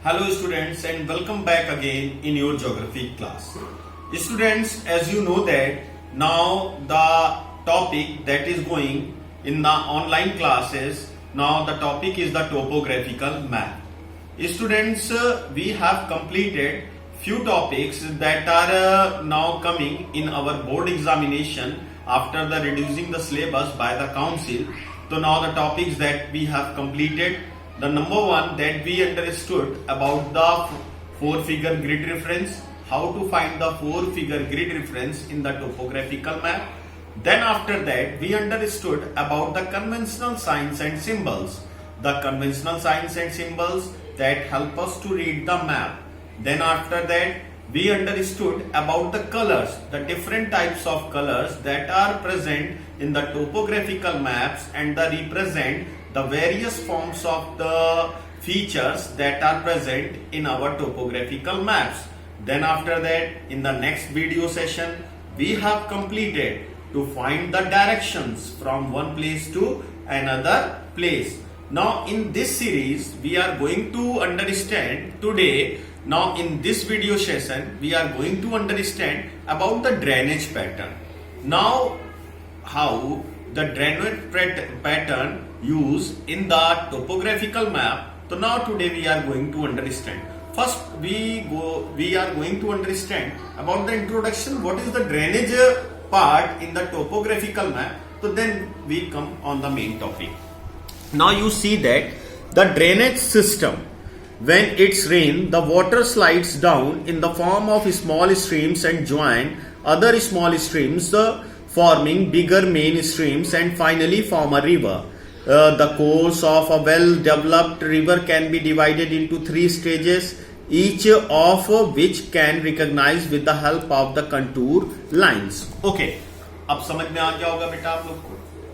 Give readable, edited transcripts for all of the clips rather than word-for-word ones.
Hello students and welcome back again in your geography class. Students, as you know that now the topic that is going in the online classes, now the topic is the topographical map. Students, we have completed few topics that are now coming in our board examination after the reducing the syllabus by the council. So now the topics that we have completed. The number one that we understood about the four-figure grid reference, how to find the four-figure grid reference in the topographical map. Then after that we understood about the conventional signs and symbols, the conventional signs and symbols that help us to read the map. Then after that we understood about the colors, the different types of colors that are present in the topographical maps and the represent the various forms of the features that are present in our topographical maps. Then after that, in the next video session, we have completed to find the directions from one place to another place. Now in this series, we are going to understand today, now in this video session, we are going to understand about the drainage pattern. Now how the drainage pattern used in the topographical map. So now today we are going to understand. First we are going to understand about the introduction, what is the drainage part in the topographical map. So then we come on the main topic. Now you see that the drainage system, when it's rain, the water slides down in the form of small streams and join other small streams, forming bigger main streams and finally form a river. The course of a well-developed river can be divided into three stages, each of which can recognize with the help of the contour lines. Okay, अब समझ में आ गया होगा बेटा आप लोग को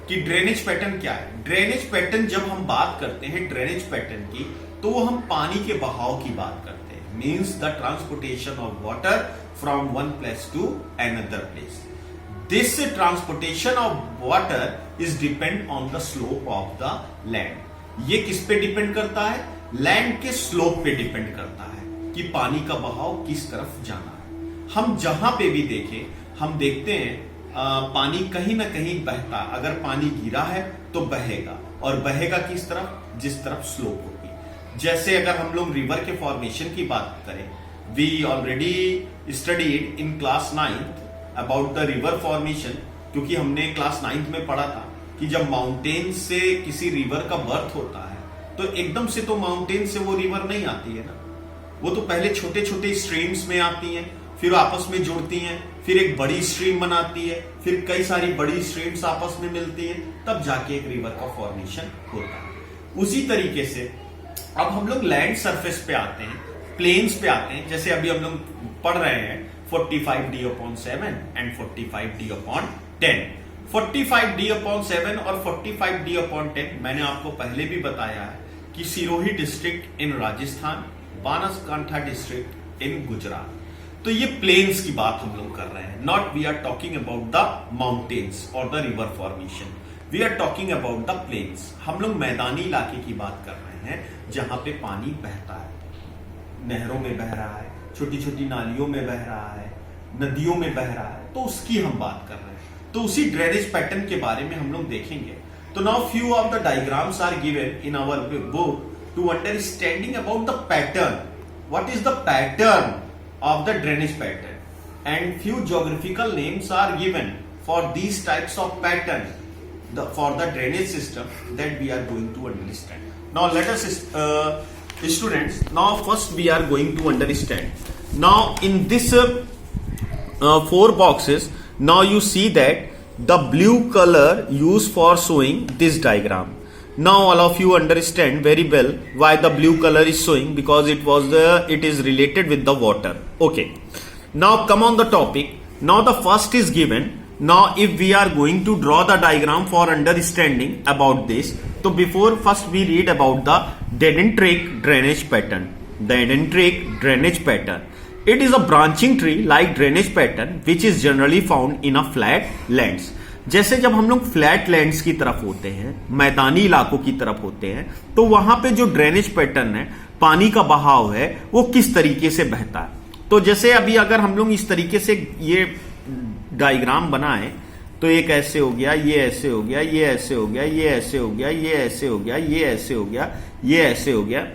कि ड्रेनेज पैटर्न क्या है. ड्रेनेज पैटर्न जब हम बात करते हैं ड्रेनेज पैटर्न की, तो हम पानी के बहाव की बात करते हैं. Means the transportation of water from one place to another place. This transportation of water is depend on the slope of the land. ये किस पे डिपेंड करता है? लैंड के स्लोप पे डिपेंड करता है कि पानी का बहाव किस तरफ जाना है. हम जहां पे भी देखें, हम देखते हैं पानी कहीं ना कहीं बहता. अगर पानी गिरा है तो बहेगा, और बहेगा किस तरफ? जिस तरफ स्लोप होगी. जैसे अगर हम लोग रिवर के फॉर्मेशन की बात करें, we already studied in class 9th about the river formation, क्योंकि हमने क्लास 9th में पढ़ा था कि जब माउंटेन से किसी रिवर का बर्थ होता है तो एकदम से तो माउंटेन से वो रिवर नहीं आती है ना. वो तो पहले छोटे छोटे स्ट्रीम्स में आती हैं, फिर आपस में जुड़ती हैं, फिर एक बड़ी स्ट्रीम बनाती है, फिर कई सारी बड़ी स्ट्रीम्स आपस में मिलती हैं, तब जाके एक रिवर का फॉर्मेशन होता है. उसी तरीके से अब हम लोग लैंड सरफेस पे आते हैं, प्लेन्स पे आते हैं. जैसे अभी हम लोग पढ़ रहे हैं 45d/7 एंड 45d/10. 45d/7 और 45d/10 मैंने आपको पहले भी बताया है कि Sirohi district in Rajasthan, Banaskantha district in Gujarat. तो ये प्लेन्स की बात हम लोग कर रहे हैं. Not we are talking about the mountains और the river formation. We are talking about the plains. हम लोग मैदानी इलाके की बात कर रहे हैं जहां पे पानी बहता है, नहरों में बह रहा है, छोटी छोटी नालियों में बह रहा है, नदियों में बह रहा है, तो उसकी हम बात कर रहे हैं. तो उसी ड्रेनेज पैटर्न के बारे में हम लोग देखेंगे. तो now few of the diagrams are given in our book to understanding about the pattern. What is the pattern of the drainage pattern, and few geographical names are given for these types of pattern for the drainage system that we are going to understand. Now let us students, now first we are going to understand. Now in this 4 boxes, now you see that the blue color used for showing this diagram. Now all of you understand very well why the blue color is showing, because it is related with the water. Okay, now come on the topic. Now the first is given. Now if we are going to draw the diagram for understanding about this, so before first we read about the dendritic drainage pattern. The dendritic drainage pattern. It is a branching tree like drainage pattern which is generally found in a flat lands. जैसे जब हम लोग flat lands की तरफ होते हैं, मैदानी इलाकों की तरफ होते हैं, तो वहां पे जो ड्रेनेज पैटर्न है, पानी का बहाव है वो किस तरीके से बहता है। तो जैसे अभी अगर हम लोग इस तरीके से ये डायग्राम बनाए तो एक ऐसे हो गया, ये ऐसे हो गया, ये ऐसे हो गया, ये ऐसे हो गया, ये ऐसे हो गया, ये ऐसे हो गया, ये ऐसे हो गया,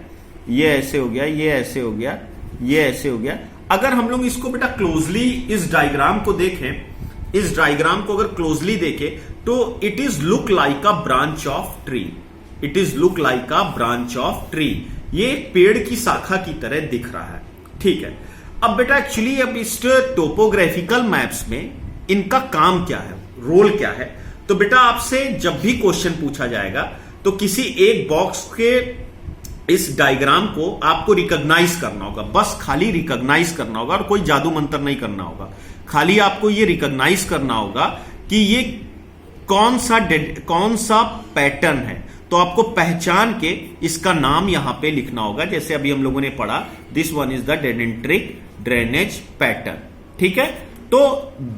ये ऐसे हो गया, ये ऐसे हो गया, ये ऐसे हो गया। अगर हम लोग इसको बेटा क्लोजली इस डायग्राम को देखें, इस डायग्राम को अगर क्लोजली देखें तो it is look like a branch of tree, it is look like a branch of tree. ये पेड़ की शाखा की तरह दिख रहा है, ठीक है। अब बेटा एक्चुअली अब इस टोपोग्राफिकल मैप्स में इनका काम क्या है, रोल क्या है। तो बेटा आपसे जब भी क्वेश्चन पूछा जाएगा तो किसी एक बॉक्स के इस डायग्राम को आपको रिकॉग्नाइज करना होगा, बस खाली रिकॉग्नाइज करना होगा और कोई जादू मंत्र नहीं करना होगा। खाली आपको ये रिकॉग्नाइज करना होगा कि ये कौन सा पैटर्न है। तो आपको पहचान के इसका नाम यहां पे लिखना होगा। जैसे अभी हम लोगों ने पढ़ा, this one is the dendritic drainage pattern, ठीक है। तो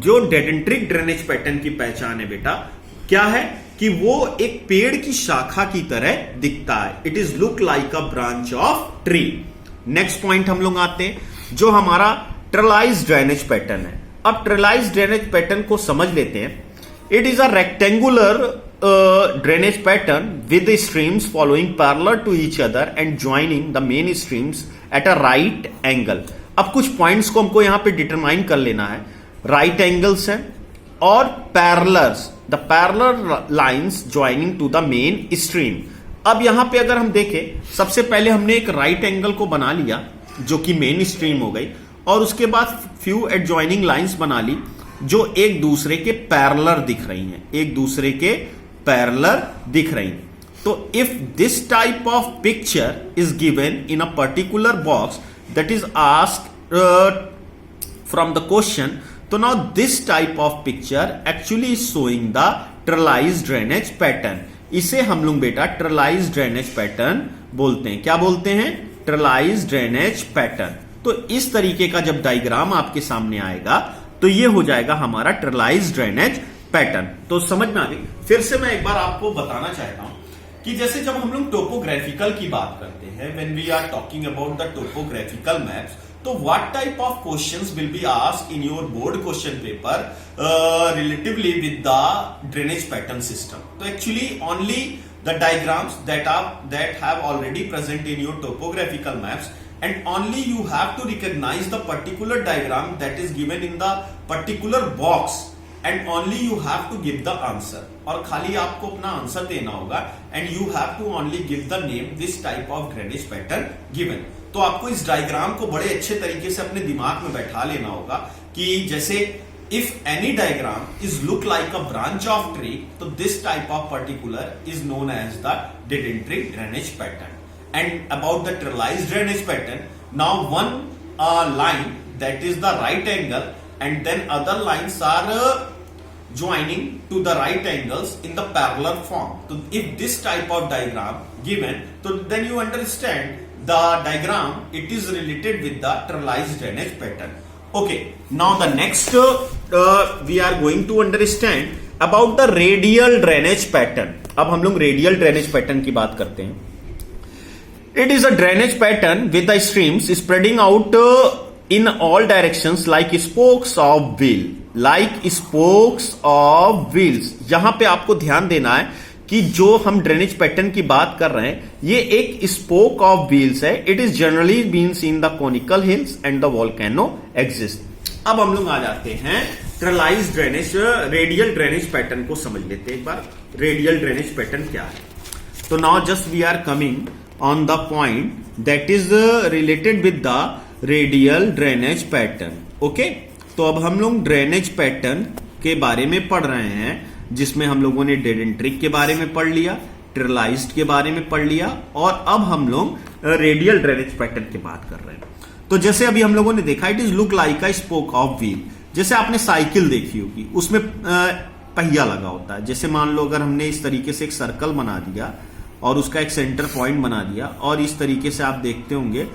जो डेडेंट्रिक ड्रेनेज पैटर्न की पहचान है बेटा क्या है कि वो एक पेड़ की शाखा की तरह दिखता है। It is look like a branch of tree. Next point हम लोग आते हैं जो हमारा ट्रेलाइज ड्रेनेज पैटर्न है। अब ट्रेलाइज ड्रेनेज पैटर्न को समझ लेते हैं। It is a rectangular drainage pattern with streams following parallel to each other and joining the main streams at a right angle. अब कुछ पॉइंट्स को हमको यहां पे डिटरमाइन कर लेना है। राइट एंगल्स है और parallels, the parallel lines joining two the main stream. अब यहां पे अगर हम देखें, सबसे पहले हमने एक राइट एंगल को बना लिया जो कि मेन स्ट्रीम हो गई, और उसके बाद फ्यू एडजॉइनिंग लाइंस बना ली जो एक दूसरे के पैरेलल दिख रही हैं, एक दूसरे के पैरेलल दिख रही हैं। तो if this type of picture is given in a particular box that is asked from the question, so now this type of picture actually is showing the trellised drainage pattern. इसे हम लोग बेटा trellised drainage pattern बोलते हैं। क्या बोलते हैं? trellised drainage pattern। तो इस तरीके का जब डायग्राम आपके सामने आएगा तो ये हो जाएगा हमारा trellised drainage pattern। तो समझ में आ गई। फिर से मैं एक बार आपको बताना चाहता हूं कि जैसे जब हम लोग टोपोग्राफिकल की बात करते हैं, when we are talking about the topographical maps, तो what type of questions will be asked in your board question paper relatively with the drainage pattern system. तो actually only the diagrams that have already present in your topographical maps, and only you have to recognize the particular diagram that is given in the particular box, and only you have to give the answer। और खाली आपको अपना answer देना होगा, and you have to only give the name this type of drainage pattern given। तो आपको इस diagram को बड़े अच्छे तरीके से अपने दिमाग में बैठा लेना होगा कि जैसे if any diagram is look like a branch of tree, तो this type of particular is known as the dendritic drainage pattern. And about the trellised drainage pattern, now one line that is the right angle and then other lines are joining to the right angles in the parallel form. So if this type of diagram given, so then you understand the diagram, it is related with the trellised drainage pattern. Okay, now the next we are going to understand about the radial drainage pattern. अब हम लोग radial drainage pattern की बात करते हैं। It is a drainage pattern with the streams spreading out in all directions like spokes of wheel, like spokes of wheels। यहां पे आपको ध्यान देना है कि जो हम ड्रेनेज पैटर्न की बात कर रहे हैं ये एक स्पोक ऑफ व्हील्स है। It is generally been seen the conical hills and the volcano exist. अब हम लोग आ जाते हैं trellised drainage, radial drainage pattern को समझ लेते हैं एक बार। रेडियल ड्रेनेज पैटर्न क्या है? तो now just we are coming on the point that is related with the radial drainage pattern. Okay, तो अब हम लोग ड्रेनेज पैटर्न के बारे में पढ़ रहे हैं जिसमें हम लोगों ने डेडेंट्रिक के बारे में पढ़ लिया, ट्रेलाइज्ड के बारे में पढ़ लिया, और अब हम लोग रेडियल ड्रेनेज पैटर्न की बात कर रहे हैं। तो जैसे अभी हम लोगों ने देखा, it is look like a spoke of wheel. जैसे आपने साइकिल देखी होगी, उसमें पहिया लगा होता है। जैसे मान लो अगर हमने इस तरीके से एक सर्कल बना दिया और उसका एक सेंटर पॉइंट बना दिया, और इस तरीके से आप देखते होंगे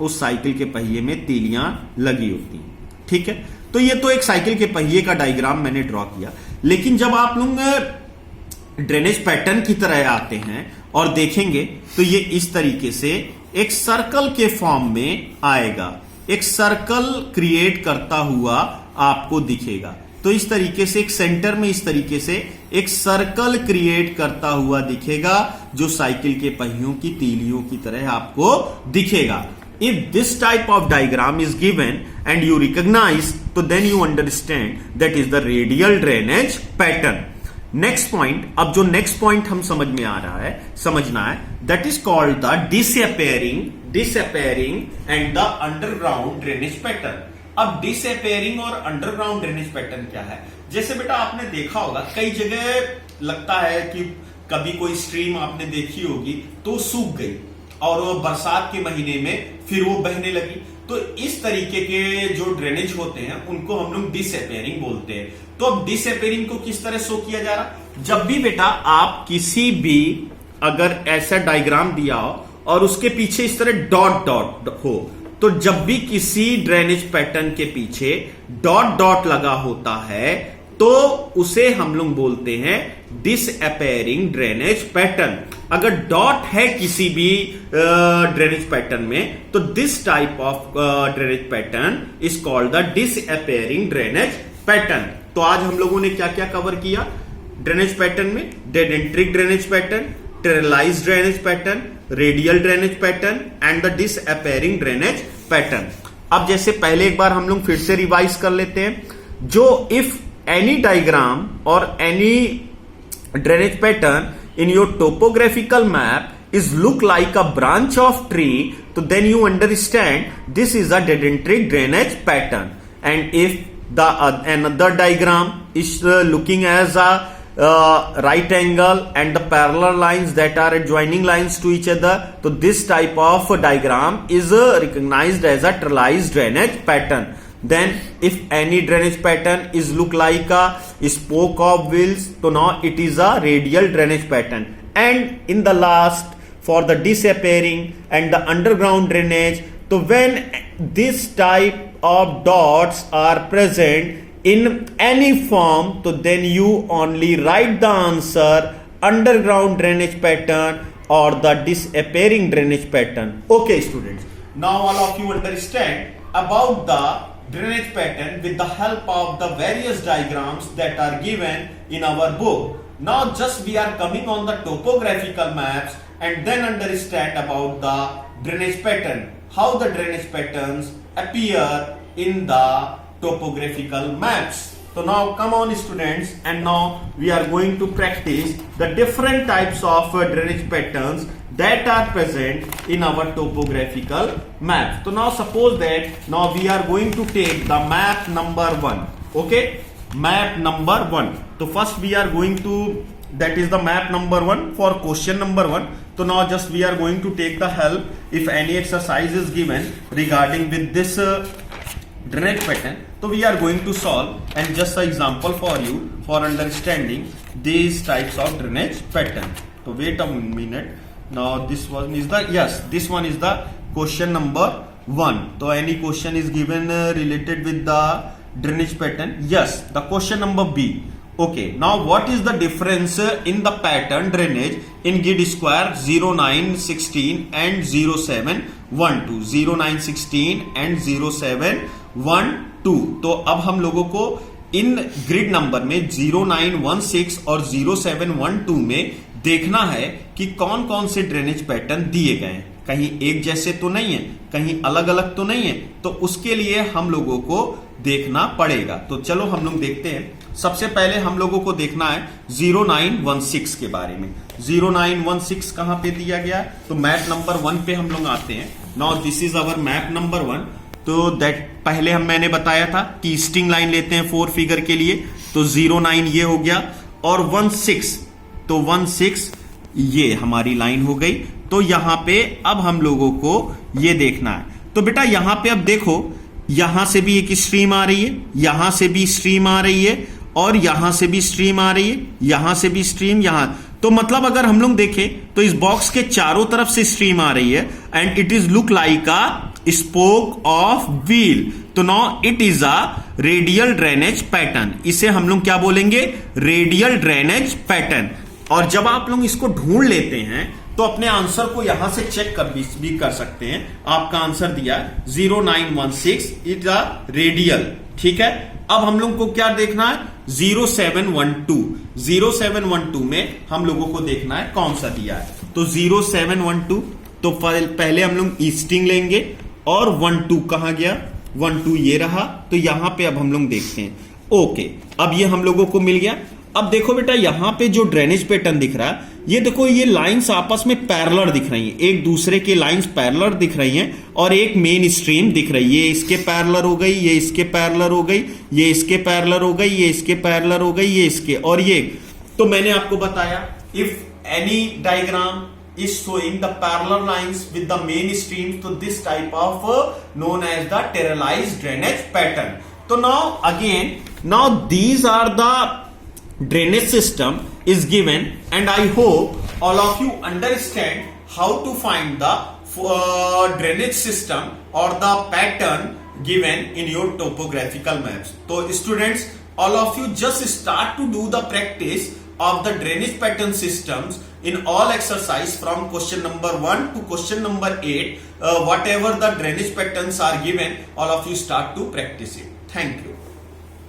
उस साइकिल के पहिए में तीलियां लगी होती हैं, ठीक है। तो ये तो एक साइकिल के पहिए का डायग्राम मैंने ड्रॉ किया। लेकिन जब आप लोग ड्रेनेज पैटर्न की तरह आते हैं और देखेंगे तो ये इस तरीके से एक सर्कल के फॉर्म में आएगा, एक सर्कल क्रिएट करता हुआ आपको दिखेगा। तो इस तरीके से एक सेंटर में इस तरीके से एक सर्कल क्रिएट करता हुआ दिखेगा, जो साइकिल के पहियों की तीलियों की तरह आपको दिखेगा। If this type of diagram is given and you recognize, तो then you understand that is the radial drainage pattern. Next point, अब जो next point हम समझ में आ रहा है, समझना है, that is called the disappearing and the underground drainage pattern. अब disappearing और underground drainage pattern क्या है? जैसे बेटा आपने देखा होगा कई जगह लगता है कि कभी कोई स्ट्रीम आपने देखी होगी तो सूख गई और वो बरसात के महीने में फिर वो बहने लगी। तो इस तरीके के जो ड्रेनेज होते हैं उनको हम लोग डिसअपेयरिंग बोलते हैं। तो अब डिसअपेयरिंग को किस तरह शो किया जा रहा, जब भी बेटा आप किसी भी अगर ऐसा डायग्राम दिया हो और उसके पीछे इस तरह डॉट डॉट हो, तो जब भी किसी ड्रेनेज पैटर्न के पीछे डॉट डॉट लगा होता है तो उसे हम लोग बोलते हैं डिसअपेयरिंग ड्रेनेज पैटर्न। अगर डॉट है किसी भी ड्रेनेज पैटर्न में तो this type of drainage pattern is called the disappearing drainage pattern. तो आज हम लोगों ने क्या क्या कवर किया ड्रेनेज पैटर्न में? Dendritic drainage pattern, trellised drainage pattern, radial drainage pattern and the disappearing drainage pattern. अब जैसे पहले एक बार हम लोग फिर से रिवाइज कर लेते हैं, जो if any diagram or any drainage pattern in your topographical map is look like a branch of tree, so then you understand this is a dedentric drainage pattern. And if the another diagram is looking as a right angle and the parallel lines that are adjoining lines to each other, so this type of diagram is recognized as a trellised drainage pattern. Then if any drainage pattern is look like a spoke of wheels, so now it is a radial drainage pattern. And in the last, for the disappearing and the underground drainage, so when this type of dots are present in any form, so then you only write the answer underground drainage pattern or the disappearing drainage pattern. Okay students, now all of you understand about the drainage pattern with the help of the various diagrams that are given in our book. Now just we are coming on the topographical maps and then understand about the drainage pattern, how the drainage patterns appear in the topographical maps. So now come on students, and now we are going to practice the different types of drainage patterns that are present in our topographical map. So now suppose that now we are going to take the map number 1. Okay, map number 1. So first we are going to, that is the map number 1 for question number 1. So now just we are going to take the help if any exercise is given regarding with this drainage pattern. So we are going to solve, and just an example for you for understanding these types of drainage pattern. So wait a minute. Now this one is the, yes, this one is the question number 1. So any question is given related with the drainage pattern? Yes, the question number B. Okay, now what is the difference in the pattern drainage in grid square 0916 and 0712? 0916 and 0712. तो अब हम लोगों को इन grid number में 0916 और 0712 में देखना है कि कौन कौन से ड्रेनेज पैटर्न दिए गए हैं, कहीं एक जैसे तो नहीं है, कहीं अलग अलग तो नहीं है, तो उसके लिए हम लोगों को देखना पड़ेगा। तो चलो हम लोग देखते हैं। सबसे पहले हम लोगों को देखना है 0916 के बारे में। 0916 कहां पे दिया गया, तो मैप नंबर 1 पे हम लोग आते हैं। Now this is our map number 1। तो दैट पहले मैंने बताया था कि स्ट्रिंग लाइन लेते हैं 4 फिगर के लिए, तो 09 ये हो गया, और 16, तो 16 ये हमारी लाइन हो गई। तो यहां पे अब हम लोगों को ये देखना है। तो बेटा यहां पे अब देखो, यहां से भी एक स्ट्रीम आ रही है, यहां से भी स्ट्रीम आ रही है, और यहां से भी स्ट्रीम आ रही है, यहां से भी स्ट्रीम, यहां। तो मतलब अगर हम लोग देखें तो इस बॉक्स के चारों तरफ से स्ट्रीम आ रही है, and it is look like a spoke of wheel. तो now it is a radial drainage pattern. इसे हम लोग क्या बोलेंगे, रेडियल ड्रेनेज पैटर्न। और जब आप लोग इसको ढूंढ लेते हैं तो अपने आंसर को यहां से चेक कर भी कर सकते हैं। आपका आंसर दिया 0916 इज अ रेडियल, ठीक है। अब हम लोग को क्या देखना है, 0712। 0712 में हम लोगों को देखना है कौन सा दिया है, तो 0712, तो पहले हम लोग ईस्टिंग लेंगे और 12 कहां गया, 12 ये रहा, तो यहां पे अब हम लोग देखते हैं। ओके, अब ये हम लोगों को मिल गया। अब देखो बेटा, यहां पे जो ड्रेनेज पैटर्न दिख रहा है, ये देखो ये लाइंस आपस में पैरेलल दिख रही हैं, एक दूसरे के लाइंस पैरेलल दिख रही हैं और एक मेन स्ट्रीम दिख रही है। ये इसके पैरेलल हो गई, ये इसके पैरेलल हो गई, ये इसके पैरेलल हो गई, ये इसके पैरेलल हो गई, ये इसके, और ये। तो मैंने आपको बताया, if any diagram is showing the parallel lines with the main stream, so this type of known as the terralized drainage pattern. So now again, now these are the drainage system is given, and I hope all of you understand how to find the drainage system or the pattern given in your topographical maps. So students, all of you just start to do the practice of the drainage pattern systems in all exercise from question number 1 to question number 8. Whatever the drainage patterns are given, all of you start to practice it. Thank you.